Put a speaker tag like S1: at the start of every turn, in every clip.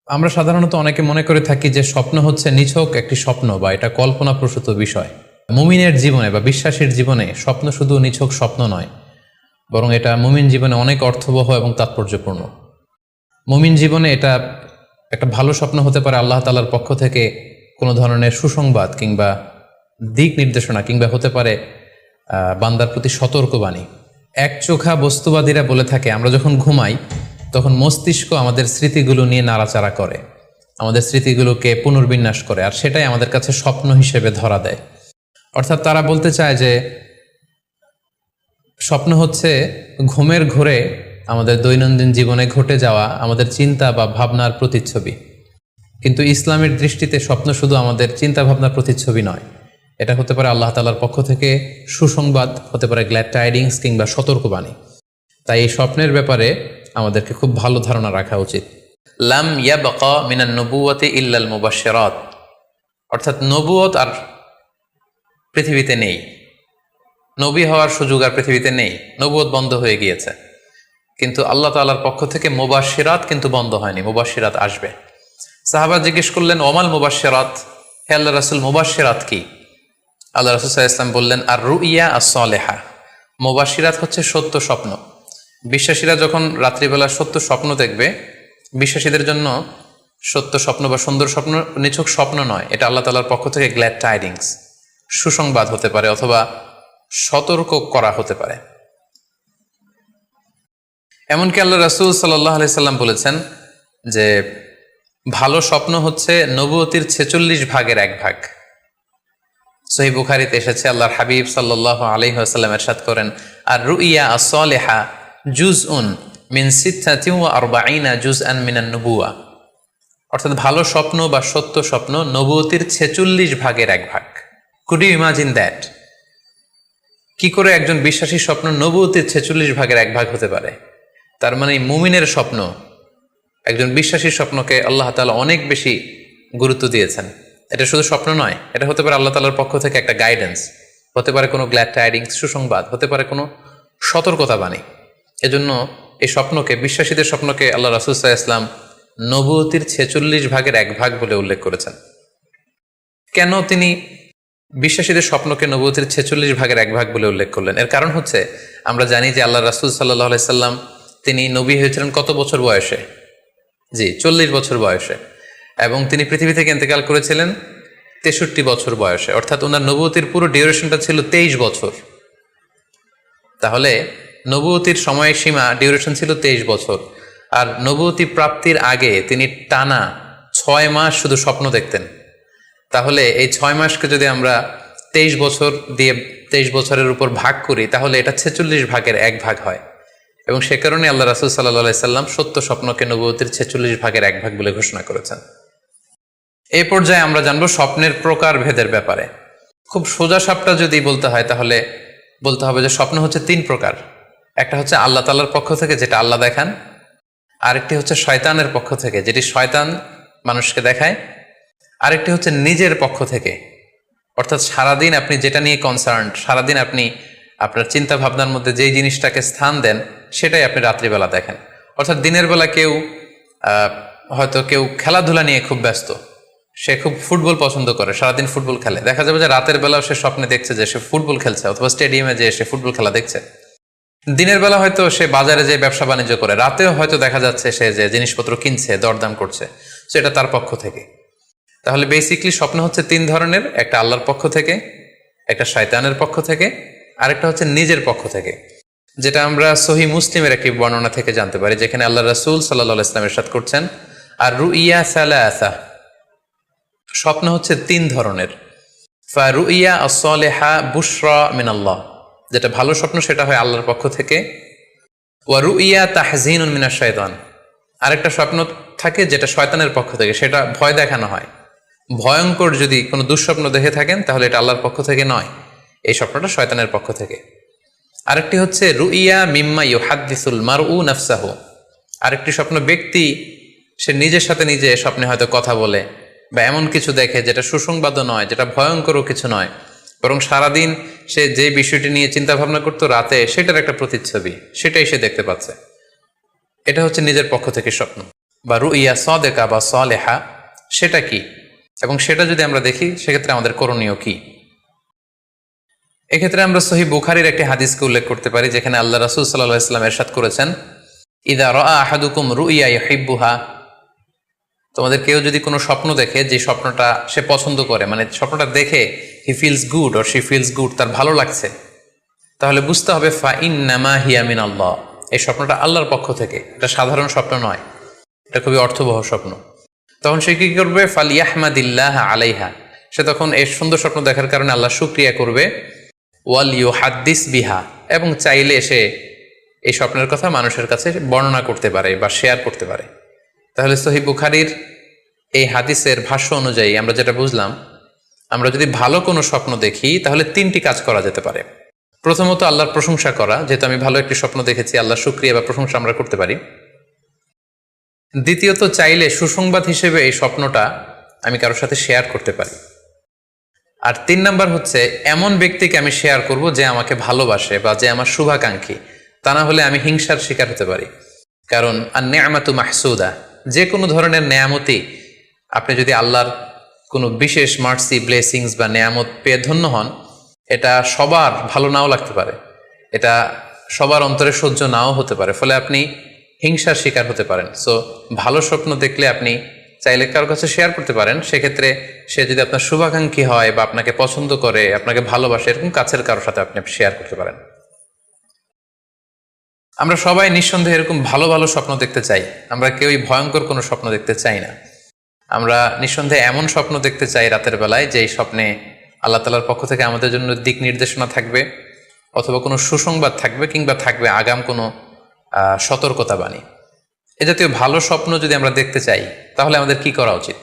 S1: আমরা সাধারণত অনেকে মনে করে থাকি যে স্বপ্ন হচ্ছে নিছক একটি স্বপ্ন বা এটা কল্পনাপ্রসূত বিষয়। মুমিনের জীবনে বা বিশ্বাসীর জীবনে স্বপ্ন শুধু নিছক স্বপ্ন নয়, বরং এটা মুমিন জীবনে অনেক অর্থবহ এবং তাৎপর্যপূর্ণ। মুমিন জীবনে এটা একটা ভালো স্বপ্ন হতে পারে আল্লাহ তাআলার পক্ষ থেকে কোনো ধরনের সুসংবাদ কিংবা দিক নির্দেশনা, কিংবা হতে পারে বান্দার প্রতি সতর্কবাণী। একচোখা বস্তুবাদীরা বলে থাকে আমরা যখন ঘুমাই তখন মস্তিষ্ক আমাদের স্মৃতিগুলো নিয়ে নাড়াচাড়া করে, আমাদের স্মৃতিগুলোকে পুনর্বিন্যাস করে, আর সেটাই আমাদের কাছে স্বপ্ন হিসেবে ধরা দেয়। অর্থাৎ তারা বলতে চায় যে স্বপ্ন হচ্ছে ঘুমের ঘোরে আমাদের দৈনন্দিন জীবনে ঘটে যাওয়া আমাদের চিন্তা বা ভাবনার প্রতিচ্ছবি। কিন্তু ইসলামের দৃষ্টিতে স্বপ্ন শুধু আমাদের চিন্তা ভাবনার প্রতিচ্ছবি নয়, এটা হতে পারে আল্লাহ তাআলার পক্ষ থেকে সুসংবাদ, হতে পারে গ্ল্যাড টাইডিংস কিংবা সতর্কবাণী। তাই এই স্বপ্নের ব্যাপারে আমাদেরকে খুব ভালো ধারণা রাখা উচিত। লাম ইয়াবকা মিনান নবুওয়াতি ইল্লাল মুবাশশিরাত, অর্থাৎ নবুয়ত আর পৃথিবীতে নেই, নবী হওয়ার সুযোগ আর পৃথিবীতে নেই, নবুয়ত বন্ধ হয়ে গিয়েছে। কিন্তু আল্লাহ তাআলার পক্ষ থেকে মুবাশশিরাত কিন্তু বন্ধ হয়নি, মুবাশশিরাত আসবে। সাহাবা জিজ্ঞেস করলেন ওমাল মুবাশশিরাত, হে আল্লাহ রাসূল মুবাশশিরাত কি? আল্লাহ রাসূল সাল্লাল্লাহু আলাইহি ওয়াসাল্লাম বললেন আর রুইয়া আস-সালেহা, মুবাশশিরাত হচ্ছে সত্য স্বপ্ন। বিশ্বাসীরা যখন রাত্রিবেলা সত্য স্বপ্ন দেখবে, বিশ্বাসীদের জন্য সত্য স্বপ্ন বা সুন্দর স্বপ্ন নিছক স্বপ্ন নয়, এটা আল্লাহ তাআলার পক্ষ থেকে গ্ল্যাড টাইডিংস, সুসংবাদ হতে পারে অথবা সতর্ক করা হতে পারে। এমনকি আল্লাহ রাসূল সাল্লাল্লাহু আলাইহি সাল্লাম বলেছেন যে ভালো স্বপ্ন হচ্ছে নবুয়তির 46 ভাগের 1 ভাগ। সহিহ বুখারীতে এসেছে, আল্লাহর হাবিব সাল্লাল্লাহু আলাইহি ওয়াসাল্লাম ইরশাদ করেন আর রুইয়া আস-সালিহা জুজউন মিন 46 জুজআন মিনান নবুওয়া, অর্থাৎ ভালো স্বপ্ন বা সত্য স্বপ্ন নবুয়তির 46 ভাগের 1 ভাগ। Could you imagine that? কি করে একজন বিশ্বাসী স্বপ্ন নবুয়তির 46 ভাগের 1 ভাগ হতে পারে? তার মানে মুমিনের স্বপ্ন, একজন বিশ্বাসীর স্বপ্নকে আল্লাহ তাআলা অনেক বেশি গুরুত্ব দিয়েছেন। এটা শুধু স্বপ্ন নয়, এটা হতে পারে আল্লাহ তাআলার পক্ষ থেকে একটা গাইডেন্স, হতে পারে কোনো গ্ল্যাড টাইডিংস, সুসংবাদ, হতে পারে কোনো সতর্কতা বাণী। এজন্য এই স্বপ্নকে, বিশ্বাসীদের স্বপ্নকে আল্লাহ রাসূল সাল্লাল্লাহু আলাইহি ওয়াসাল্লাম নবুয়তির 46 ভাগের 1 ভাগ বলে উল্লেখ করেছেন। কেন তিনি বিশ্বাসীদের স্বপ্নকে নবুয়তির 46 ভাগের 1 ভাগ বলে উল্লেখ করলেন? এর কারণ হচ্ছে আমরা জানি যে আল্লাহ রাসূল সাল্লাল্লাহু আলাইহি সাল্লাম তিনি নবী হয়েছিলেন কত বছর বয়সে? জি, 40 বছর বয়সে। এবং তিনি পৃথিবী থেকে ইন্তেকাল করেছিলেন 63 বছর বয়সে, অর্থাৎ ওনার নবুয়তির পুরো ডিউরেশনটা ছিল 23 বছর। তাহলে নবুয়তির সময়সীমা ডিউরেশন ছিল 23 বছর। আর নবুয়তি প্রাপ্তির আগে তিনি টানা 6 মাস শুধু স্বপ্ন দেখতেন। তাহলে এই 6 মাসকে যদি আমরা 23 বছর দিয়ে 23 বছরের উপর ভাগ করি, তাহলে এটা 46 ভাগের 1 ভাগ হয়। এবং সে কারণে আল্লাহ রাসূল সাল্লাল্লাহু আলাইহি সাল্লাম সত্য স্বপ্নকে নবুয়তির 46 ভাগের 1 ভাগ বলে ঘোষণা করেছেন। এই পর্যায়ে আমরা জানবো স্বপ্নের প্রকার ভেদের ব্যাপারে। খুব সোজা সাপটা যদি বলতে হয়, তাহলে বলতে হবে যে স্বপ্ন হচ্ছে 3 প্রকার। একটা হচ্ছে আল্লাহ তাআলার পক্ষ থেকে, যেটা আল্লাহ দেখান। আরেকটি হচ্ছে শয়তানের পক্ষ থেকে, যেটি শয়তান মানুষকে দেখায়। আরেকটি হচ্ছে নিজের পক্ষ থেকে, অর্থাৎ সারাদিন আপনি যেটা নিয়ে কনসার্ন, সারাদিন আপনি আপনার চিন্তা ভাবনার মধ্যে যেই জিনিসটাকে স্থান দেন, সেটাই আপনি রাত্রিবেলা দেখেন। অর্থাৎ দিনের বেলা হয়তো কেউ খেলাধুলা নিয়ে খুব ব্যস্ত, সে খুব ফুটবল পছন্দ করে, সারাদিন ফুটবল খেলে, দেখা যাবে যে রাতের বেলাও সে স্বপ্নে দেখছে যে সে ফুটবল খেলছে, অথবা স্টেডিয়ামে যে সে ফুটবল খেলা দেখছে। দিনের বেলা হয়তো সে বাজারে যে ব্যবসা বাণিজ্য করে, রাতেও হয়তো দেখা যাচ্ছে সে যে জিনিসপত্র কিনছে, দরদাম করছে, সেটা তার পক্ষ থেকে। তাহলে বেসিকলি স্বপ্ন হচ্ছে 3 ধরনের, একটা আল্লাহর পক্ষ থেকে, একটা শয়তানের পক্ষ থেকে, আরেকটা হচ্ছে নিজের পক্ষ থেকে, যেটা আমরা সহিহ মুসলিমের একটি বর্ণনা থেকে জানতে পারি, যেখানে আল্লাহ রাসূল সাল্লাল্লাহু আলাইহি ওয়াসাল্লাম ইরশাদ করছেন আর রুইয়া সালাসা, স্বপ্ন হচ্ছে 3 ধরনের। ফারুইয়া আস-সালিহা বুশরা মিনাল্লাহ, যেটা ভালো স্বপ্ন সেটা হয় আল্লাহর পক্ষ থেকে। ওয়া রুইয়া তাহজিনুন মিনাশ শাইতান, আরেকটা স্বপ্ন থাকে যেটা শয়তানের পক্ষ থেকে, সেটা ভয় দেখানো হয়। ভয়ঙ্কর যদি কোনো দুঃস্বপ্ন দেখে থাকেন, তাহলে এটা আল্লাহর পক্ষ থেকে নয়, এই স্বপ্নটা শয়তানের পক্ষ থেকে। আরেকটি হচ্ছে রুইয়া মিম্মা ইউহাদ্দিসুল মারউ নাফসাহু, আরেকটি স্বপ্ন ব্যক্তি সে নিজের সাথে নিজে স্বপ্নে হয়তো কথা বলে বা এমন কিছু দেখে যেটা সুসংবাদও নয়, যেটা ভয়ঙ্করও কিছু নয়, বরং সারাদিন সে যে বিষয়টি নিয়ে চিন্তা ভাবনা করতো, রাতে সেটার একটা প্রতিচ্ছবি, সেটাই সে দেখতে পাচ্ছে। এটা হচ্ছে নিজের পক্ষ থেকে স্বপ্ন। বা রুইয়া সাদেকা বা সালেহা সেটা কি, এবং সেটা যদি আমরা দেখি সেক্ষেত্রে আমাদের করণীয় কি। এক্ষেত্রে আমরা সহিহ বুখারীর একটি হাদিসকে উল্লেখ করতে পারি, যেখানে আল্লাহ রাসূল সাল্লাল্লাহু আলাইহি ওয়াসাল্লাম ইরশাদ করেছেন, ইযা রাআ আহাদুকুম রুইয়া ইউহিব্বুহা, তোমাদের কেউ যদি কোনো স্বপ্ন দেখে যে স্বপ্নটা সে পছন্দ করে, মানে স্বপ্নটা দেখে he feels good or she feels good, তার ভালো লাগছে, তাহলে বুঝতে হবে ফা ইন্নামা হিয়া মিনাল্লাহ, এই স্বপ্নটা আল্লাহর পক্ষ থেকে, এটা সাধারণ স্বপ্ন নয়, এটা খুবই অর্থবহ স্বপ্ন। তখন সে কি করবে? ফালিয়াহমাদিল্লাহ আলাইহা, সে তখন এই সুন্দর স্বপ্ন দেখার কারণে আল্লাহ শুকরিয়া করবে। ওয়াল ইউহাদ্দিস বিহা, এবং চাইলে সে এই স্বপ্নের কথা মানুষের কাছে বর্ণনা করতে পারে বা শেয়ার করতে পারে। তাহলে সহিহ বুখারীর এই হাদিসের ভাষ্য অনুযায়ী আমরা যেটা বুঝলাম, আমরা যদি ভালো কোনো স্বপ্ন দেখি তাহলে 3টি কাজ করা যেতে পারে। প্রথমত আল্লাহর প্রশংসা করা, যেহেতু আমি ভালো একটি স্বপ্ন দেখেছি, আল্লাহর শুকরিয়া বা প্রশংসা আমরা করতে পারি। দ্বিতীয়ত চাইলে সুসংবাদ হিসেবে এই স্বপ্নটা আমি কারোর সাথে শেয়ার করতে পারি। আর 3 নাম্বার হচ্ছে এমন ব্যক্তিকে আমি শেয়ার করব যে আমাকে ভালোবাসে বা যে আমার শুভাকাঙ্ক্ষী, তা না হলে আমি হিংসার শিকার হতে পারি। কারণ আন-নি'মাতু মাহসুদা, যে কোনো ধরনের নেয়ামতি, আপনি যদি আল্লাহর কোনো বিশেষ মার্সি, ব্লেসিংস বা নেয়ামত পেয়ে ধন্য হন, এটা সবার ভালো নাও লাগতে পারে, এটা সবার অন্তরে সহ্য নাও হতে পারে, ফলে আপনি হিংসার শিকার হতে পারেন। সো ভালো স্বপ্ন দেখলে আপনি চাইলে কারোর কাছে শেয়ার করতে পারেন, সেক্ষেত্রে সে যদি আপনার শুভাকাঙ্ক্ষী হয় বা আপনাকে পছন্দ করে, আপনাকে ভালোবাসে, এরকম কাছের কারোর সাথে আপনি শেয়ার করতে পারেন। আমরা সবাই নিঃসন্দেহে এরকম ভালো ভালো স্বপ্ন দেখতে চাই, আমরা কেউই ভয়ঙ্কর কোনো স্বপ্ন দেখতে চাই না। আমরা নিঃসন্দেহে এমন স্বপ্ন দেখতে চাই রাতের বেলায় যে স্বপ্নে আল্লাহ তাআলার পক্ষ থেকে আমাদের জন্য দিক নির্দেশনা থাকবে, অথবা কোনো সুসংবাদ থাকবে, কিংবা থাকবে আগাম কোনো সতর্কতা বাণী। এ জাতীয় ভালো স্বপ্ন যদি আমরা দেখতে চাই তাহলে আমাদের কি করা উচিত?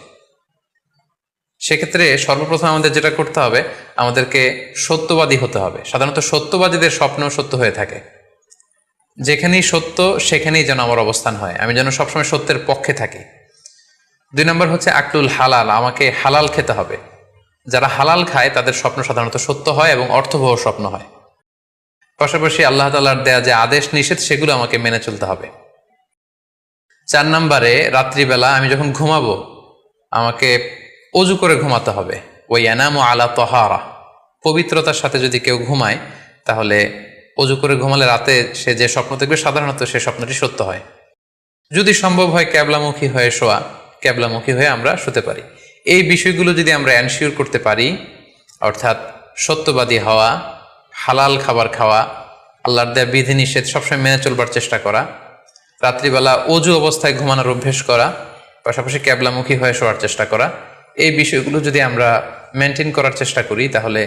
S1: সেক্ষেত্রে সর্বপ্রথম আমাদের যেটা করতে হবে, আমাদেরকে সত্যবাদী হতে হবে। সাধারণত সত্যবাদীদের স্বপ্ন সত্য হয়ে থাকে। যেখানেই সত্য সেখানেই যেন আমার অবস্থান হয়, আমি যেন সবসময় সত্যের পক্ষে থাকি। 2 নম্বর হচ্ছে আকলুল হালাল, আমাকে হালাল খেতে হবে। যারা হালাল খায় তাদের স্বপ্ন সাধারণত সত্য হয় এবং অর্থবহ স্বপ্ন হয়। পাশাপাশি আল্লাহ তাআলার দেয়া যে আদেশ নিষেধ সেগুলো আমাকে মেনে চলতে হবে। 4 নম্বরে রাত্রিবেলা আমি যখন ঘুমাবো আমাকে অজু করে ঘুমাতে হবে। ওই ইয়ানামু আলা তাহারা, পবিত্রতার সাথে যদি কেউ ঘুমায় তাহলে অজু করে ঘুমালে রাতে সে যে স্বপ্ন দেখবে সাধারণত সে স্বপ্নটি সত্য হয়। যদি সম্ভব হয় ক্যাবলামুখী হয়ে শোয়া, ক্যাবলামুখী হয়ে আমরা শুতে পারি। এই বিষয়গুলো যদি আমরা এনশিওর করতে পারি, অর্থাৎ সত্যবাদী হওয়া, হালাল খাবার খাওয়া, আল্লাহর দেয়া বিধিনিষেধ সবসময় মেনে চলবার চেষ্টা করা, রাত্রিবেলা অজু অবস্থায় ঘুমানোর অভ্যেস করা, পাশাপাশি ক্যাবলামুখী হয়ে শোয়ার চেষ্টা করা, এই বিষয়গুলো যদি আমরা মেনটেন করার চেষ্টা করি তাহলে